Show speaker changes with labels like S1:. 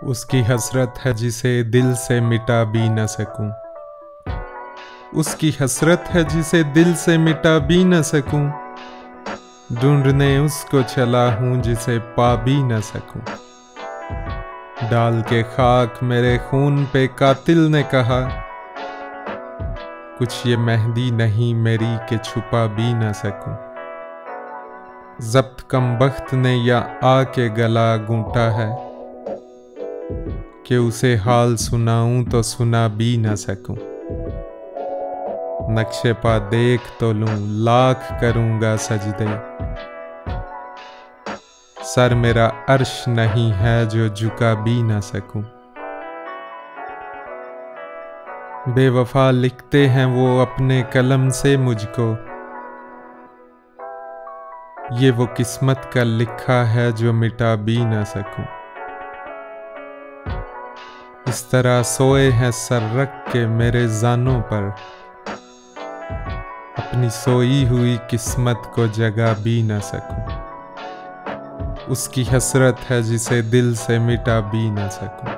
S1: उसकी हसरत है जिसे दिल से मिटा भी न सकूं। उसकी हसरत है जिसे दिल से मिटा भी न सकूं। ढूंढने उसको चला हूं जिसे पा भी न सकूं। डाल के खाक मेरे खून पे कातिल ने कहा, कुछ ये मेहंदी नहीं मेरी के छुपा भी न सकूं। जब्त कम बख्त ने या आके गला घूंटा है कि उसे हाल सुनाऊं तो सुना भी न सकूं। नक्शे पा देख तो लूं लाख करूंगा सजदे, सर मेरा अर्श नहीं है जो झुका भी न सकूं। बेवफा लिखते हैं वो अपने कलम से मुझको, ये वो किस्मत का लिखा है जो मिटा भी न सकूं। इस तरह सोए हैं सर रख के मेरे जानों पर, अपनी सोई हुई किस्मत को जगा भी न सकूं। उसकी हसरत है जिसे दिल से मिटा भी न सकूं।